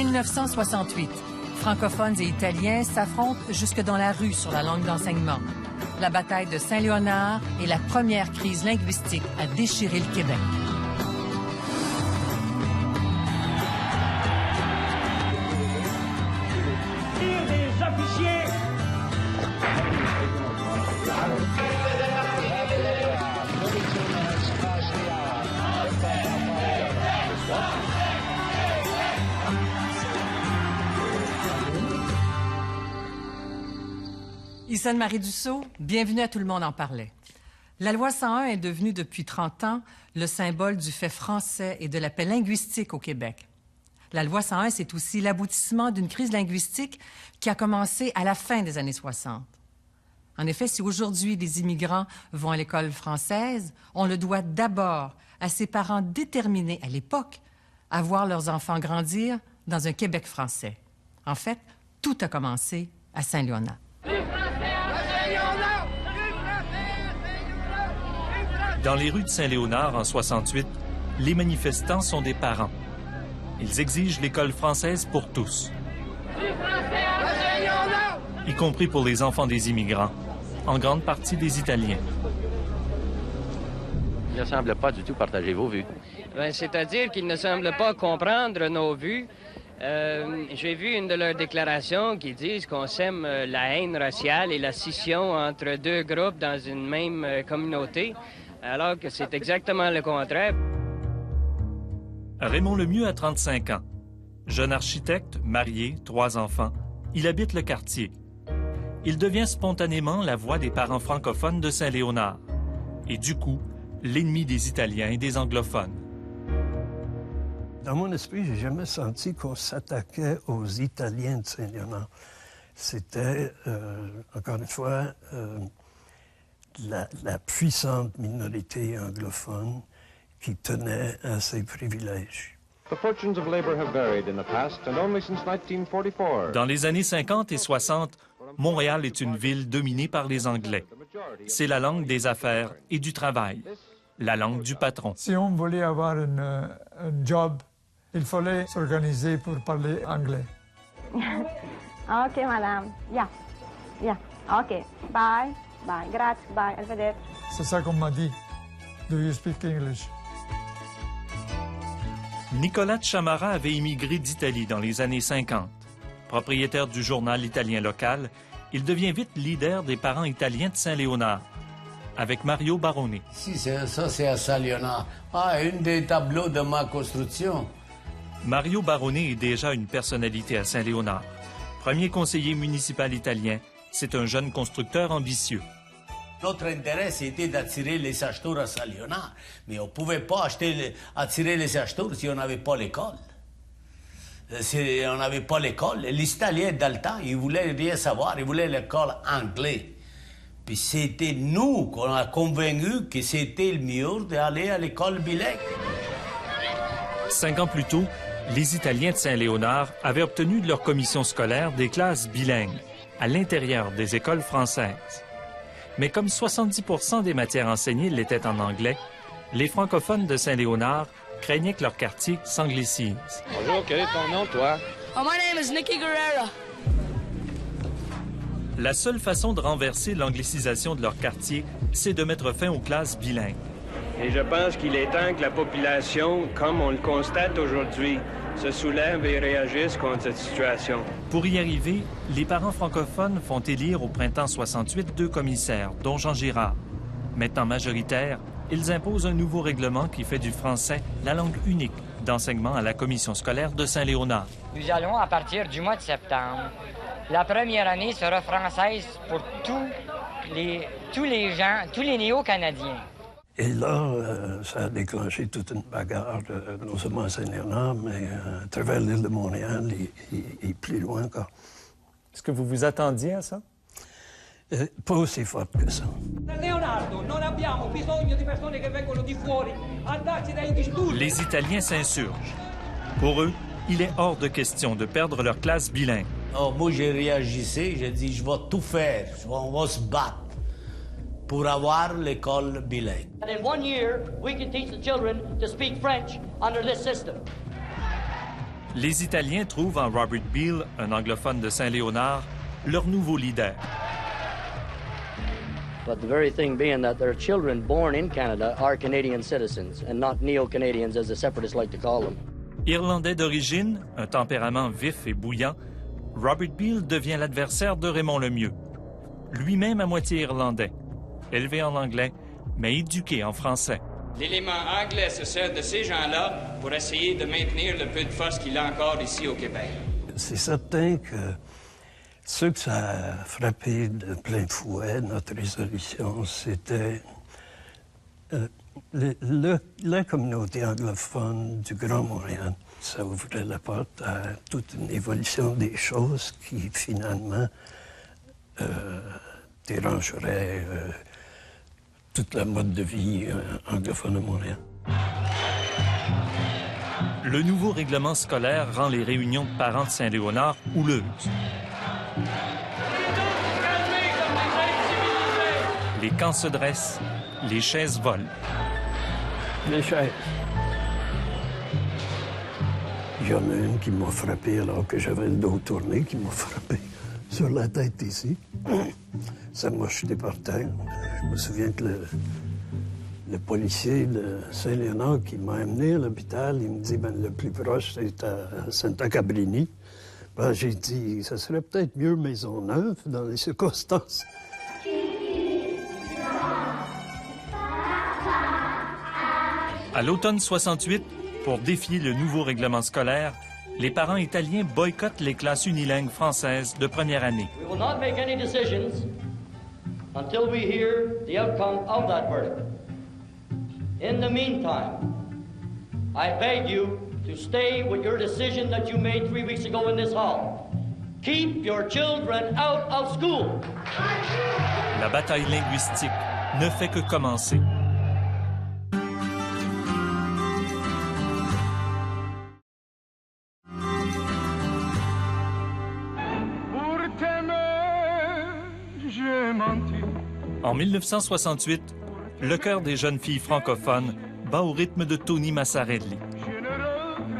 1968. Francophones et Italiens s'affrontent jusque dans la rue sur la langue d'enseignement. La bataille de Saint-Léonard est la première crise linguistique à déchirer le Québec. Tire des officiers! Ici Anne-Marie Dussault, bienvenue à Tout le monde en parlait. La loi 101 est devenue depuis 30 ans le symbole du fait français et de la paix linguistique au Québec. La loi 101, c'est aussi l'aboutissement d'une crise linguistique qui a commencé à la fin des années 60. En effet, si aujourd'hui des immigrants vont à l'école française, on le doit d'abord à ces parents déterminés à l'époque à voir leurs enfants grandir dans un Québec français. En fait, tout a commencé à Saint-Léonard. Dans les rues de Saint-Léonard en 68, les manifestants sont des parents. Ils exigent l'école française pour tous, y compris pour les enfants des immigrants, en grande partie des Italiens. Il ne semble pas du tout partager vos vues. C'est-à-dire qu'il ne semble pas comprendre nos vues. J'ai vu une de leurs déclarations qui disent qu'on sème la haine raciale et la scission entre deux groupes dans une même communauté, alors que c'est exactement le contraire. Raymond Lemieux a 35 ans. Jeune architecte, marié, 3 enfants, il habite le quartier. Il devient spontanément la voix des parents francophones de Saint-Léonard et du coup, l'ennemi des Italiens et des anglophones. Dans mon esprit, j'ai jamais senti qu'on s'attaquait aux Italiens de Saint-Léonard. C'était, encore une fois, la puissante minorité anglophone qui tenait à ses privilèges. Dans les années 50 et 60, Montréal est une ville dominée par les Anglais. C'est la langue des affaires et du travail, la langue du patron. Si on voulait avoir un job, il fallait s'organiser pour parler anglais. OK, madame. Yeah. OK. Bye. Grazie. Bye. Arrivederci. C'est ça qu'on m'a dit. Do you speak English? Nicolas Chamara avait immigré d'Italie dans les années 50. Propriétaire du journal italien local, il devient vite leader des parents italiens de Saint-Léonard, avec Mario Barone. Si, ça c'est à Saint-Léonard. Ah, une des tableaux de ma construction. Mario Barone est déjà une personnalité à Saint-Léonard. Premier conseiller municipal italien, c'est un jeune constructeur ambitieux. Notre intérêt, c'était d'attirer les acheteurs à Saint-Léonard. Mais on ne pouvait pas attirer les acheteurs si on n'avait pas l'école. Si on n'avait pas l'école, les Italiens dans le temps, ils ne voulaient rien savoir, ils voulaient l'école anglaise. Puis c'était nous qu'on a convaincus que c'était le mieux d'aller à l'école bilingue. 5 ans plus tôt, les Italiens de Saint-Léonard avaient obtenu de leur commission scolaire des classes bilingues à l'intérieur des écoles françaises. Mais comme 70% des matières enseignées l'étaient en anglais, les francophones de Saint-Léonard craignaient que leur quartier s'anglicise. Bonjour, quel est ton nom, toi? Oh, my name is Nicky Guerrero. La seule façon de renverser l'anglicisation de leur quartier, c'est de mettre fin aux classes bilingues. Et je pense qu'il est temps que la population, comme on le constate aujourd'hui, se soulève et réagisse contre cette situation. Pour y arriver, les parents francophones font élire au printemps 68 2 commissaires, dont Jean Girard. Maintenant majoritaires, ils imposent un nouveau règlement qui fait du français la langue unique d'enseignement à la commission scolaire de Saint-Léonard. Nous allons, à partir du mois de septembre, la première année sera française pour tous les gens, tous les néo-canadiens. Et là, ça a déclenché toute une bagarre, non seulement à Saint-Léonard, mais à travers l'île de Montréal et plus loin encore. Est-ce que vous vous attendiez à ça? Pas aussi fort que ça. Les Italiens s'insurgent. Pour eux, il est hors de question de perdre leur classe bilingue. Oh, moi, j'ai réagi, j'ai dit, je vais tout faire, on va se battre pour avoir l'école bilingue. In 1 year, we can teach the children to speak French under this system. Les Italiens trouvent en Robert Beale, un anglophone de Saint-Léonard, leur nouveau leader. But the very thing being that their children born in Canada are Canadian citizens and not neo-Canadians as the separatists like to call them. Irlandais d'origine, un tempérament vif et bouillant, Robert Beale devient l'adversaire de Raymond Lemieux. Lui-même à moitié irlandais, élevé en anglais, mais éduqué en français. L'élément anglais se sert de ces gens-là pour essayer de maintenir le peu de force qu'il a encore ici au Québec. C'est certain que ceux que ça a frappé de plein fouet, notre résolution, c'était la communauté anglophone du Grand Montréal. Ça ouvrait la porte à toute une évolution des choses qui, finalement, dérangerait toute la mode de vie anglophone à Montréal. Le nouveau règlement scolaire rend les réunions de parents de Saint-Léonard houleuses. Les camps se dressent, les chaises volent. Les chaises. Il y en a une qui m'a frappé alors que j'avais le dos tourné, qui m'a frappé sur la tête ici. Ça m'a jeté par terre. Je me souviens que le policier de Saint-Léonard qui m'a amené à l'hôpital, il me dit, le plus proche, c'est à Santa-Cabrini. Ben, j'ai dit, ça serait peut-être mieux Maisonneuve dans les circonstances. À l'automne 68, pour défier le nouveau règlement scolaire, les parents italiens boycottent les classes unilingues françaises de première année. We will not make any decisions until we hear the outcome of that verdict. In the meantime, I beg you to stay with your decision that you made 3 weeks ago in this hall. Keep your children out of school. La bataille linguistique ne fait que commencer. En 1968, le cœur des jeunes filles francophones bat au rythme de Tony Massarelli.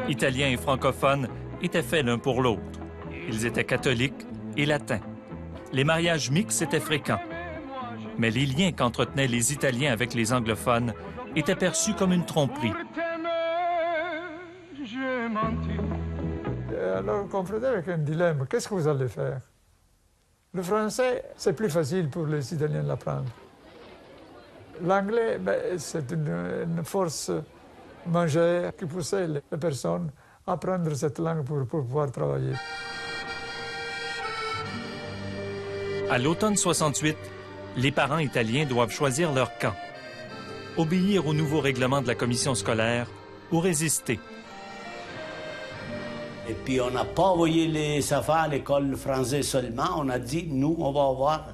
Italiens et francophones étaient faits l'un pour l'autre. Ils étaient catholiques et latins. Les mariages mixtes étaient fréquents. Mais les liens qu'entretenaient les Italiens avec les anglophones étaient perçus comme une tromperie. Alors, confronté avec un dilemme, qu'est-ce que vous allez faire? Le français, c'est plus facile pour les Italiens de l'apprendre. L'anglais, c'est une force majeure qui poussait les personnes à apprendre cette langue pour pouvoir travailler. À l'automne 68, les parents italiens doivent choisir leur camp. Obéir au nouveau règlement de la commission scolaire ou résister. Et puis, on n'a pas envoyé les enfants à l'école française seulement. On a dit, nous, on va avoir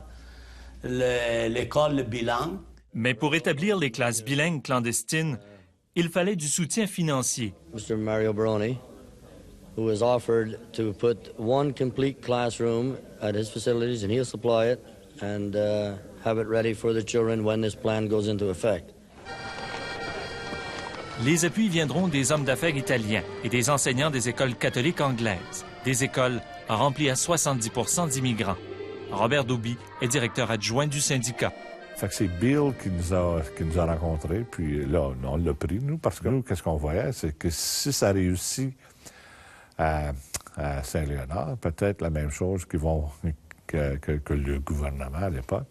l'école bilingue. Mais pour établir les classes bilingues clandestines, il fallait du soutien financier. Mr. Mario Baroni, who has offered to put one complete classroom at his facilities, and he'll supply it and have it ready for the children when this plan goes into effect. Les appuis viendront des hommes d'affaires italiens et des enseignants des écoles catholiques anglaises, des écoles remplies à 70% d'immigrants. Robert Dauby est directeur adjoint du syndicat. Fait que c'est Bill qui nous a rencontrés, puis là, on l'a pris, nous, parce que nous, qu'est-ce qu'on voyait, c'est que si ça réussit à Saint-Léonard, peut-être la même chose que le gouvernement à l'époque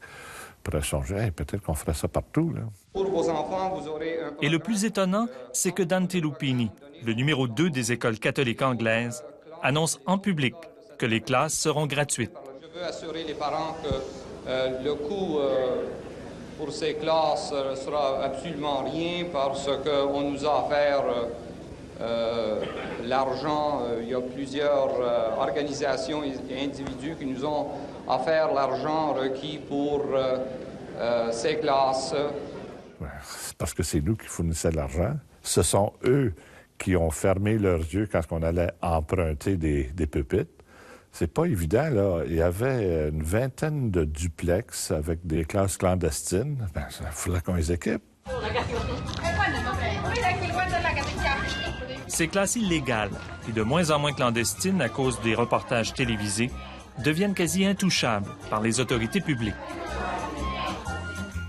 pourrait songer, hey, peut-être qu'on ferait ça partout, là. Pour vos enfants, vous aurez Et le plus étonnant, c'est que Dante Lupini, le numéro 2 des écoles catholiques anglaises, annonce en public que les classes seront gratuites. Je veux assurer les parents que le coût pour ces classes sera absolument rien parce qu'on nous a offert l'argent. Il y a plusieurs organisations et individus qui nous ont offert l'argent requis pour ces classes. Parce que c'est nous qui fournissions de l'argent. Ce sont eux qui ont fermé leurs yeux quand on allait emprunter des pupitres. C'est pas évident, là. Il y avait une vingtaine de duplex avec des classes clandestines. Ben, il faudrait qu'on les équipe. Ces classes illégales, et de moins en moins clandestines à cause des reportages télévisés, deviennent quasi intouchables par les autorités publiques.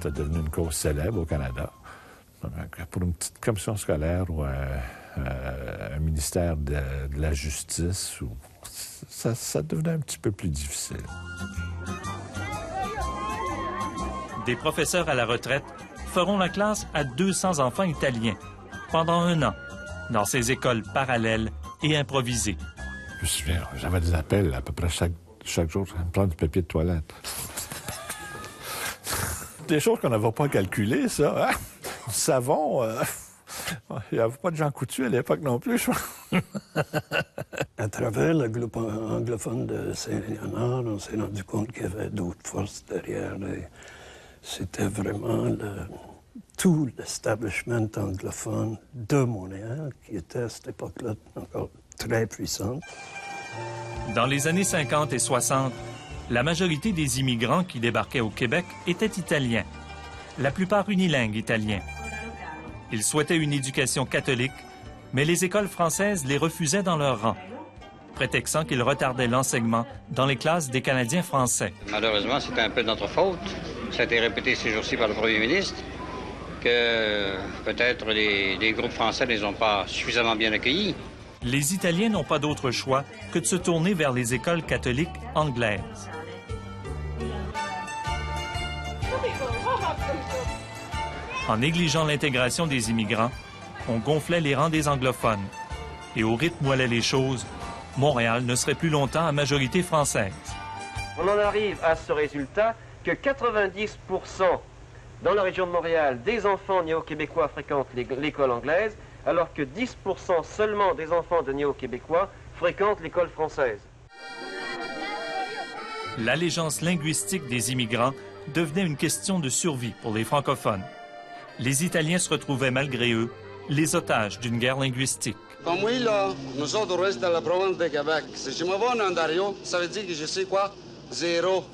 C'est devenu une cause célèbre au Canada. Pour une petite commission scolaire ou un ministère de la justice, ça devenait un petit peu plus difficile. Des professeurs à la retraite feront la classe à 200 enfants italiens pendant 1 an, dans ces écoles parallèles et improvisées. Je me souviens, j'avais des appels à peu près chaque jour à me prendre du papier de toilette. Des choses qu'on n'avait pas calculées, ça. Hein? Du savon, il n'y avait pas de Jean Coutu à l'époque non plus, je crois. À travers le groupe anglophone de Saint-Léonard, on s'est rendu compte qu'il y avait d'autres forces derrière. C'était vraiment tout l'establishment anglophone de Montréal qui était à cette époque-là encore très puissant. Dans les années 50 et 60, la majorité des immigrants qui débarquaient au Québec étaient italiens, la plupart unilingues italiens. Ils souhaitaient une éducation catholique, mais les écoles françaises les refusaient dans leur rang, prétextant qu'ils retardaient l'enseignement dans les classes des Canadiens français. Malheureusement, c'est un peu de notre faute. Ça a été répété ces jours-ci par le premier ministre, que peut-être les groupes français ne les ont pas suffisamment bien accueillis. Les Italiens n'ont pas d'autre choix que de se tourner vers les écoles catholiques anglaises. En négligeant l'intégration des immigrants, on gonflait les rangs des anglophones. Et au rythme où allaient les choses, Montréal ne serait plus longtemps à majorité française. On en arrive à ce résultat que 90% dans la région de Montréal des enfants néo-québécois fréquentent l'école anglaise, alors que 10% seulement des enfants de néo-québécois fréquentent l'école française. L'allégeance linguistique des immigrants devenait une question de survie pour les francophones. Les Italiens se retrouvaient malgré eux les otages d'une guerre linguistique. Comme oui, là, nous autres, on reste dans la province de Québec. Si je me vais en Ontario, ça veut dire que je sais quoi? 0.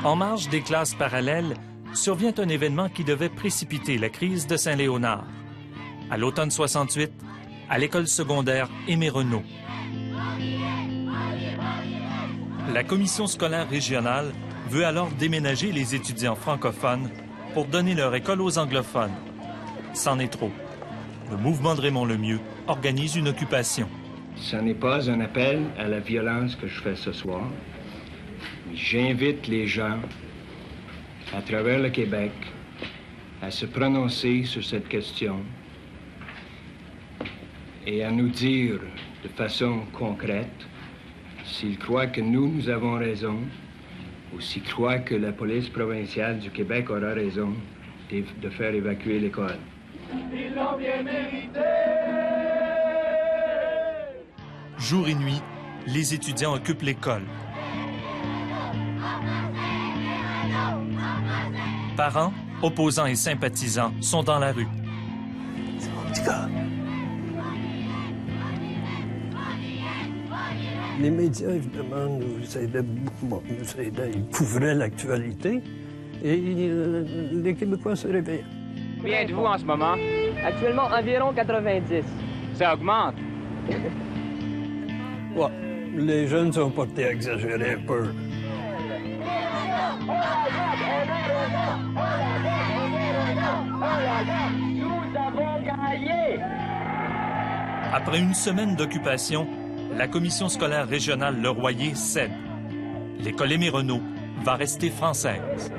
En marge des classes parallèles, survient un événement qui devait précipiter la crise de Saint-Léonard. À l'automne 68, à l'école secondaire Aimé Renault. La commission scolaire régionale veut alors déménager les étudiants francophones pour donner leur école aux anglophones. C'en est trop. Le mouvement de Raymond Lemieux organise une occupation. Ce n'est pas un appel à la violence que je fais ce soir. J'invite les gens à travers le Québec à se prononcer sur cette question et à nous dire de façon concrète s'ils croient que nous avons raison ou s'ils croient que la police provinciale du Québec aura raison de faire évacuer l'école. Ils l'ont bien mérité. Jour et nuit, les étudiants occupent l'école. Parents, opposants et sympathisants sont dans la rue. Les médias, évidemment, nous aidaient, ils couvraient l'actualité et les Québécois se réveillaient. Combien êtes-vous en ce moment? Actuellement, environ 90. Ça augmente. Ouais, les jeunes sont portés à exagérer un peu. Nous avons gagné! Après une semaine d'occupation, la commission scolaire régionale Le Royer cède. L'école Aimé Renault va rester française.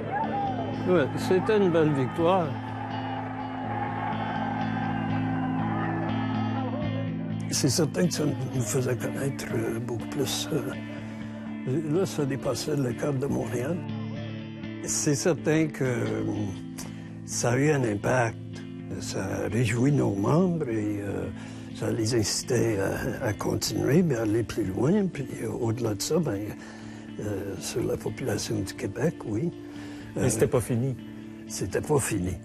Oui, c'était une belle victoire. C'est certain que ça nous faisait connaître beaucoup plus. Là, ça dépassait le cadre de Montréal. C'est certain que ça a eu un impact. Ça a réjoui nos membres et ça les incitait à continuer, à aller plus loin. Puis au-delà de ça, sur la population du Québec, oui. Mais c'était pas fini. C'était pas fini.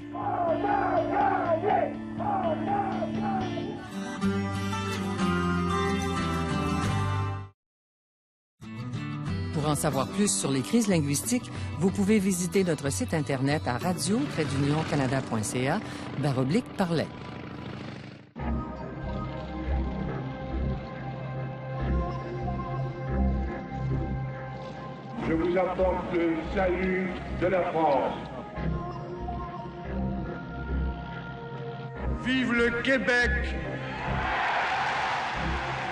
Pour en savoir plus sur les crises linguistiques, vous pouvez visiter notre site Internet à radio-canada.ca/parler. Je vous apporte le salut de la France. Vive le Québec!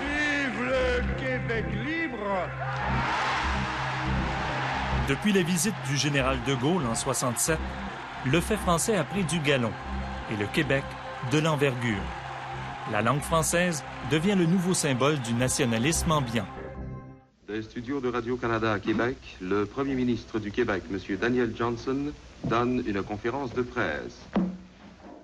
Vive le Québec libre! Depuis la visite du général de Gaulle en 1967, le fait français a pris du galon et le Québec de l'envergure. La langue française devient le nouveau symbole du nationalisme ambiant. Des studios de Radio-Canada à Québec, le premier ministre du Québec, M. Daniel Johnson, donne une conférence de presse.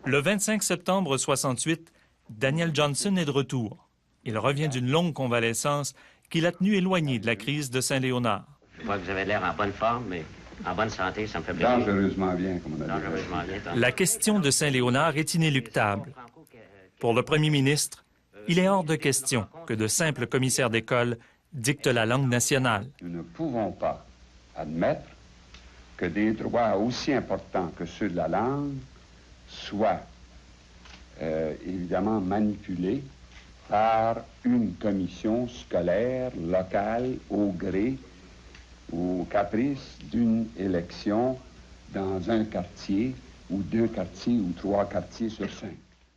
Le 25 septembre 1968, Daniel Johnson est de retour. Il revient d'une longue convalescence qui l'a tenu éloigné de la crise de Saint-Léonard. Je vois que vous avez l'air en bonne forme, mais en bonne santé, ça me fait plaisir. Dangereusement bien, comme on a dit. Dangereusement bien. La question de Saint-Léonard est inéluctable. Pour le premier ministre, il est hors de question que de simples commissaires d'école dictent la langue nationale. Nous ne pouvons pas admettre que des droits aussi importants que ceux de la langue soient évidemment manipulés par une commission scolaire locale au gré ou au caprice d'une élection dans un quartier ou deux quartiers ou trois quartiers sur 5.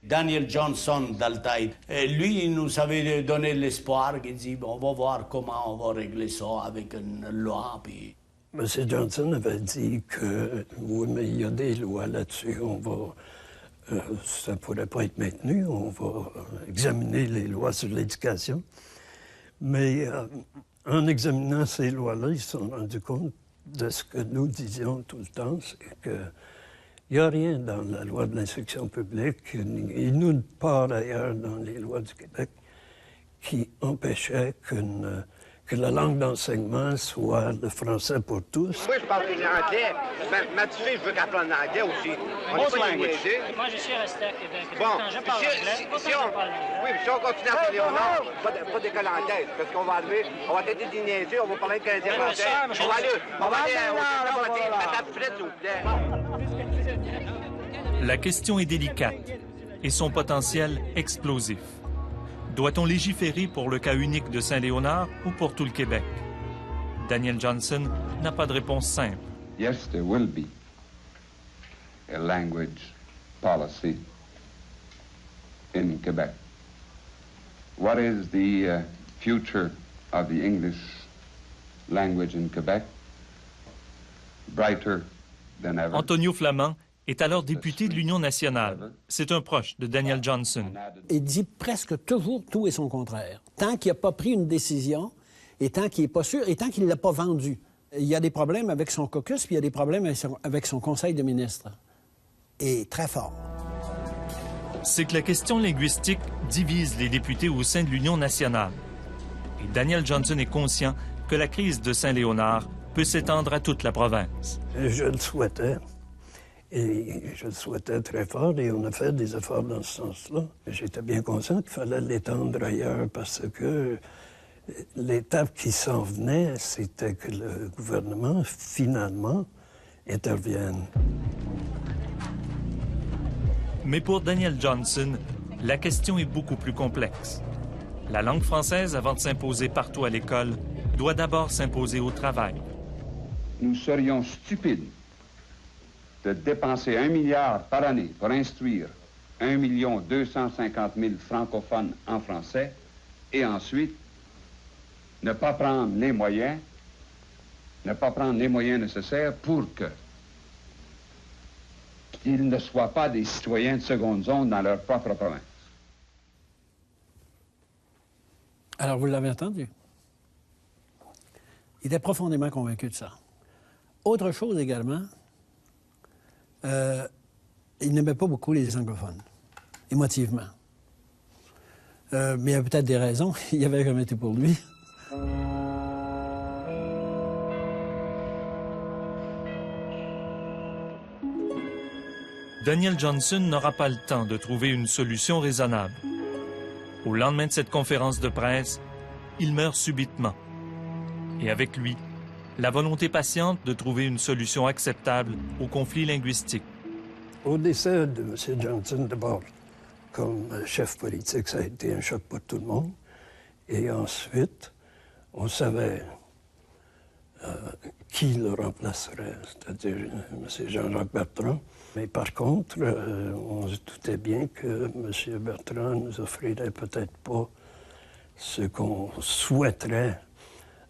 Daniel Johnson d'Altaï, lui, il nous avait donné l'espoir, il dit, bon, on va voir comment on va régler ça avec une loi. Puis... M. Johnson avait dit que, oui, mais il y a des lois là-dessus, ça ne pourrait pas être maintenu, on va examiner les lois sur l'éducation. Mais en examinant ces lois-là, ils se sont rendus compte de ce que nous disions tout le temps, c'est que il n'y a rien dans la loi de l'instruction publique, et nulle part ailleurs dans les lois du Québec, qui empêchait que la langue d'enseignement soit le français pour tous. Moi, je parle anglais. Ma petite fille, je veux qu'elle apprenne l'anglais aussi. On n'est pas niaiser. Moi, je suis resté à Québec. Bon, je parle anglais. si on continue à Saint-Léonard, pas d'école anglaise, parce qu'on va arriver, on va tenter d'y niaiser, on va parler de Canadien français. On va aller mettre la frite, s'il vous plaît. La question est délicate et son potentiel explosif. Doit-on légiférer pour le cas unique de Saint-Léonard ou pour tout le Québec? Daniel Johnson n'a pas de réponse simple. Yes, there will be a language policy in Quebec. What is the future of the English language in Quebec? Brighter than ever. Antonio Flamand est alors député de l'Union nationale. C'est un proche de Daniel Johnson. Il dit presque toujours tout et son contraire. Tant qu'il n'a pas pris une décision, et tant qu'il n'est pas sûr, et tant qu'il ne l'a pas vendu. Il y a des problèmes avec son caucus, puis il y a des problèmes avec son conseil de ministres. Et très fort. C'est que la question linguistique divise les députés au sein de l'Union nationale. Et Daniel Johnson est conscient que la crise de Saint-Léonard peut s'étendre à toute la province. Je le souhaitais. Et je le souhaitais très fort et on a fait des efforts dans ce sens-là. J'étais bien conscient qu'il fallait l'étendre ailleurs parce que l'étape qui s'en venait, c'était que le gouvernement, finalement, intervienne. Mais pour Daniel Johnson, la question est beaucoup plus complexe. La langue française, avant de s'imposer partout à l'école, doit d'abord s'imposer au travail. Nous serions stupides de dépenser 1 milliard par année pour instruire 1 250 000 francophones en français et ensuite ne pas prendre les moyens nécessaires pour qu'ils ne soient pas des citoyens de seconde zone dans leur propre province. Alors, vous l'avez entendu. Il était profondément convaincu de ça. Autre chose également, il n'aimait pas beaucoup les anglophones, émotivement. Mais il y a peut-être des raisons. Il avait jamais été pour lui. Daniel Johnson n'aura pas le temps de trouver une solution raisonnable. Au lendemain de cette conférence de presse, il meurt subitement. Et avec lui, la volonté patiente de trouver une solution acceptable au conflit linguistique. Au décès de M. Johnson, d'abord, comme chef politique, ça a été un choc pour tout le monde. Et ensuite, on savait qui le remplacerait, c'est-à-dire M. Jean-Jacques Bertrand. Mais par contre, on se doutait bien que M. Bertrand nous offrirait peut-être pas ce qu'on souhaiterait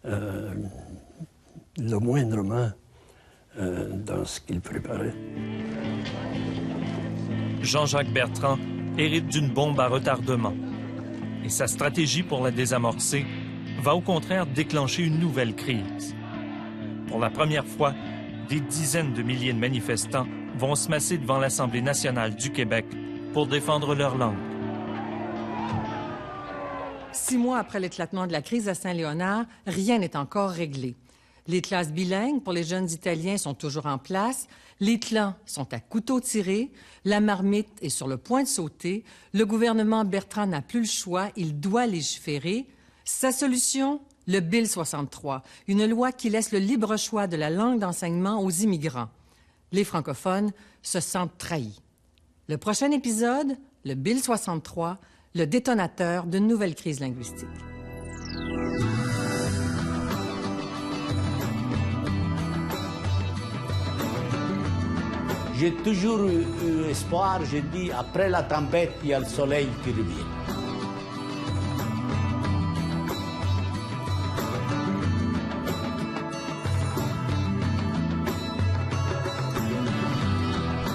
le moindrement dans ce qu'il préparait. Jean-Jacques Bertrand hérite d'une bombe à retardement. Et sa stratégie pour la désamorcer va au contraire déclencher une nouvelle crise. Pour la première fois, des dizaines de milliers de manifestants vont se masser devant l'Assemblée nationale du Québec pour défendre leur langue. 6 mois après l'éclatement de la crise à Saint-Léonard, rien n'est encore réglé. Les classes bilingues pour les jeunes Italiens sont toujours en place, les clans sont à couteau tiré, la marmite est sur le point de sauter, le gouvernement Bertrand n'a plus le choix, il doit légiférer. Sa solution, le Bill 63, une loi qui laisse le libre choix de la langue d'enseignement aux immigrants. Les francophones se sentent trahis. Le prochain épisode, le Bill 63, le détonateur d'une nouvelle crise linguistique. J'ai toujours eu espoir, j'ai dit, après la tempête, il y a le soleil qui revient.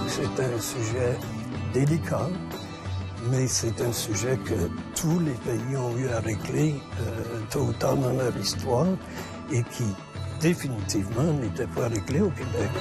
C'est un sujet délicat, mais c'est un sujet que tous les pays ont eu à régler tôt ou tard dans leur histoire et qui définitivement n'était pas réglé au Québec.